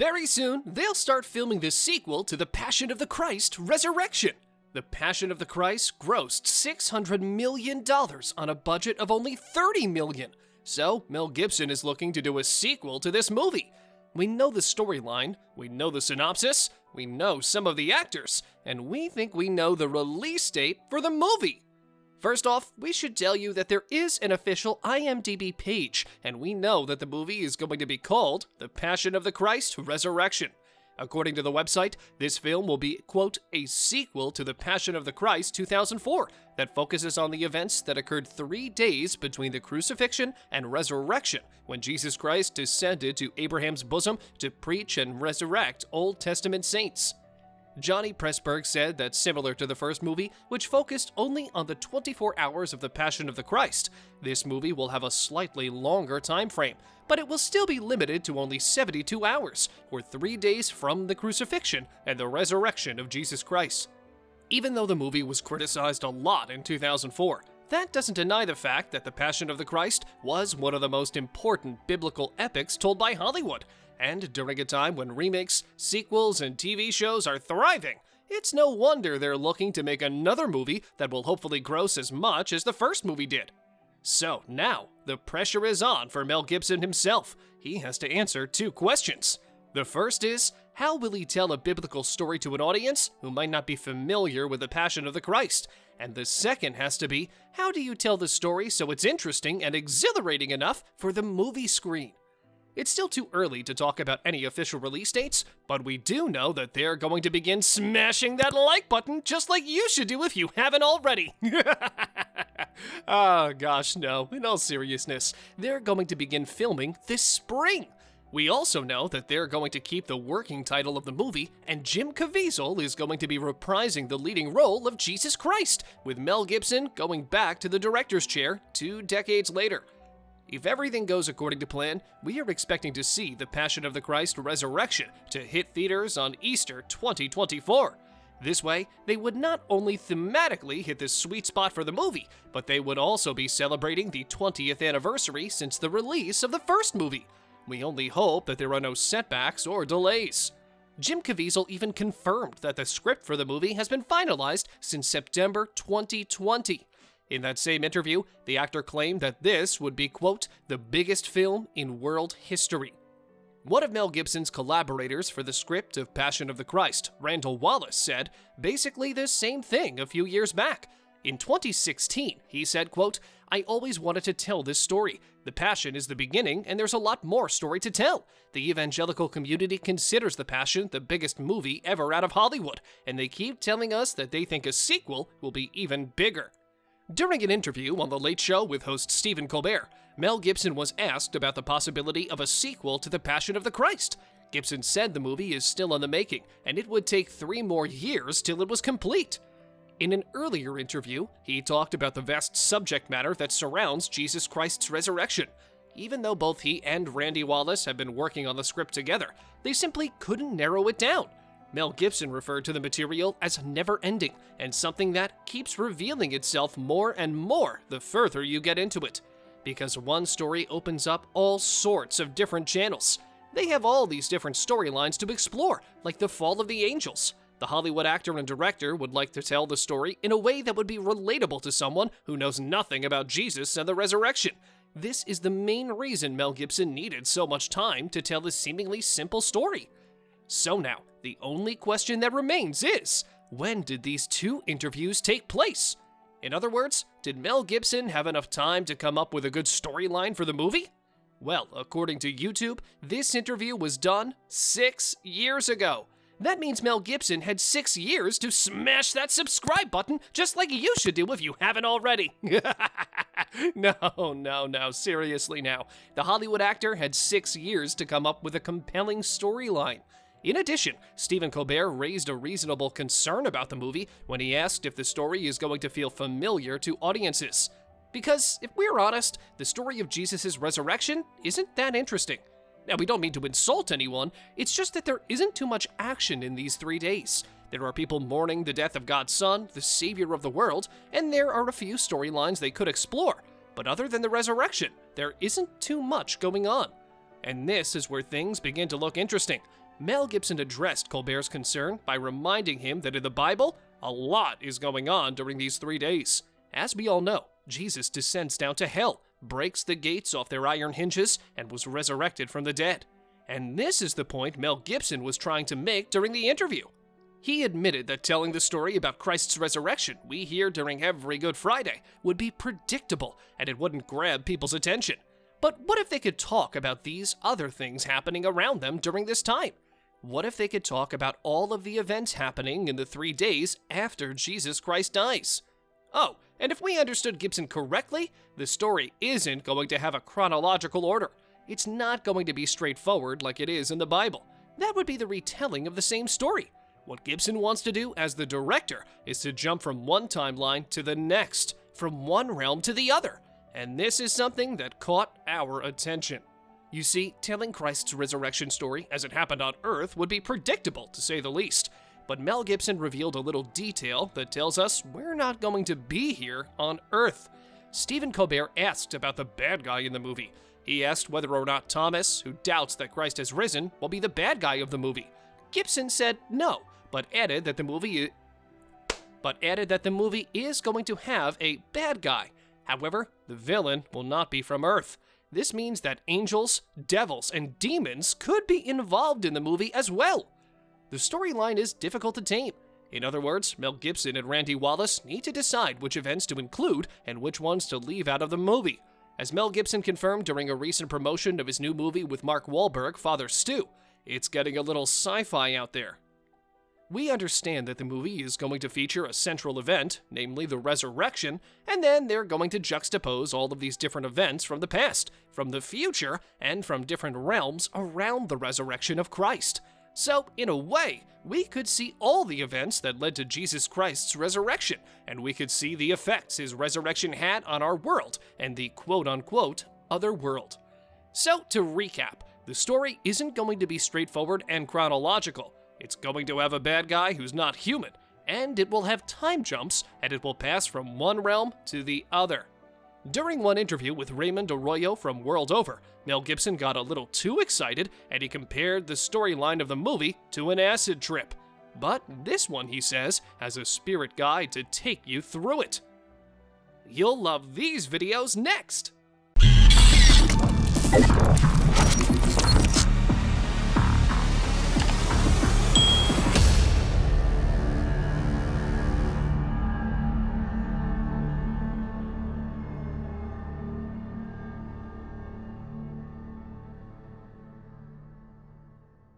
Very soon, they'll start filming the sequel to The Passion of the Christ, Resurrection. The Passion of the Christ grossed $600 million on a budget of only $30 million. So, Mel Gibson is looking to do a sequel to this movie. We know the storyline, we know the synopsis, we know some of the actors, and we think we know the release date for the movie. First off, we should tell you that there is an official IMDb page, and we know that the movie is going to be called The Passion of the Christ, Resurrection. According to the website, this film will be, quote, a sequel to The Passion of the Christ 2004 that focuses on the events that occurred 3 days between the crucifixion and resurrection when Jesus Christ descended to Abraham's bosom to preach and resurrect Old Testament saints. Johnny Pressburg said that similar to the first movie, which focused only on the 24 hours of the Passion of the Christ, this movie will have a slightly longer time frame, but it will still be limited to only 72 hours, or 3 days from the crucifixion and the resurrection of Jesus Christ. Even though the movie was criticized a lot in 2004, that doesn't deny the fact that The Passion of the Christ was one of the most important biblical epics told by Hollywood, and during a time when remakes, sequels, and TV shows are thriving, it's no wonder they're looking to make another movie that will hopefully gross as much as the first movie did. So now, the pressure is on for Mel Gibson himself. He has to answer 2 questions. The first is, how will he tell a biblical story to an audience who might not be familiar with the Passion of the Christ? And the second has to be, how do you tell the story so it's interesting and exhilarating enough for the movie screen? It's still too early to talk about any official release dates, but we do know that they're going to begin smashing that like button just like you should do if you haven't already. Oh gosh, no. In all seriousness, they're going to begin filming this spring. We also know that they're going to keep the working title of the movie, and Jim Caviezel is going to be reprising the leading role of Jesus Christ, with Mel Gibson going back to the director's chair 2 decades later. If everything goes according to plan, we are expecting to see The Passion of the Christ Resurrection to hit theaters on Easter 2024. This way, they would not only thematically hit the sweet spot for the movie, but they would also be celebrating the 20th anniversary since the release of the first movie. We only hope that there are no setbacks or delays. Jim Caviezel even confirmed that the script for the movie has been finalized since September 2020. In that same interview, the actor claimed that this would be, quote, the biggest film in world history. One of Mel Gibson's collaborators for the script of Passion of the Christ, Randall Wallace, said basically the same thing a few years back. In 2016, he said, quote, I always wanted to tell this story. The Passion is the beginning, and there's a lot more story to tell. The evangelical community considers The Passion the biggest movie ever out of Hollywood, and they keep telling us that they think a sequel will be even bigger. During an interview on The Late Show with host Stephen Colbert, Mel Gibson was asked about the possibility of a sequel to The Passion of the Christ. Gibson said the movie is still in the making, and it would take 3 more years till it was complete. In an earlier interview, he talked about the vast subject matter that surrounds Jesus Christ's resurrection. Even though both he and Randy Wallace have been working on the script together, they simply couldn't narrow it down. Mel Gibson referred to the material as never-ending, and something that keeps revealing itself more and more the further you get into it. Because one story opens up all sorts of different channels. They have all these different storylines to explore, like the fall of the angels. The Hollywood actor and director would like to tell the story in a way that would be relatable to someone who knows nothing about Jesus and the resurrection. This is the main reason Mel Gibson needed so much time to tell this seemingly simple story. So now, the only question that remains is, when did these 2 interviews take place? In other words, did Mel Gibson have enough time to come up with a good storyline for the movie? Well, according to YouTube, this interview was done 6 years ago. That means Mel Gibson had 6 years to smash that subscribe button, just like you should do if you haven't already. No, seriously now. The Hollywood actor had 6 years to come up with a compelling storyline. In addition, Stephen Colbert raised a reasonable concern about the movie when he asked if the story is going to feel familiar to audiences. Because, if we're honest, the story of Jesus' resurrection isn't that interesting. Now, we don't mean to insult anyone, it's just that there isn't too much action in these 3 days. There are people mourning the death of God's Son, the Savior of the world, and there are a few storylines they could explore. But other than the resurrection, there isn't too much going on. And this is where things begin to look interesting. Mel Gibson addressed Colbert's concern by reminding him that in the Bible, a lot is going on during these 3 days. As we all know, Jesus descends down to hell, breaks the gates off their iron hinges, and was resurrected from the dead. And this is the point Mel Gibson was trying to make during the interview. He admitted that telling the story about Christ's resurrection we hear during every Good Friday would be predictable and it wouldn't grab people's attention. But what if they could talk about these other things happening around them during this time? What if they could talk about all of the events happening in the 3 days after Jesus Christ dies? Oh, and if we understood Gibson correctly, the story isn't going to have a chronological order. It's not going to be straightforward like it is in the Bible. That would be the retelling of the same story. What Gibson wants to do as the director is to jump from one timeline to the next, from one realm to the other. And this is something that caught our attention. You see, telling Christ's resurrection story as it happened on Earth would be predictable, to say the least. But Mel Gibson revealed a little detail that tells us we're not going to be here on Earth. Stephen Colbert asked about the bad guy in the movie. He asked whether or not Thomas, who doubts that Christ has risen, will be the bad guy of the movie. Gibson said no, but added that the movie is going to have a bad guy. However, the villain will not be from Earth. This means that angels, devils, and demons could be involved in the movie as well. The storyline is difficult to tame. In other words, Mel Gibson and Randy Wallace need to decide which events to include and which ones to leave out of the movie. As Mel Gibson confirmed during a recent promotion of his new movie with Mark Wahlberg, Father Stu, it's getting a little sci-fi out there. We understand that the movie is going to feature a central event, namely the resurrection, and then they're going to juxtapose all of these different events from the past, from the future, and from different realms around the resurrection of Christ. So, in a way, we could see all the events that led to Jesus Christ's resurrection, and we could see the effects his resurrection had on our world and the quote-unquote other world. So, to recap, the story isn't going to be straightforward and chronological. It's going to have a bad guy who's not human, and it will have time jumps, and it will pass from one realm to the other. During one interview with Raymond Arroyo from World Over, Mel Gibson got a little too excited and he compared the storyline of the movie to an acid trip. But this one, he says, has a spirit guide to take you through it. You'll love these videos next!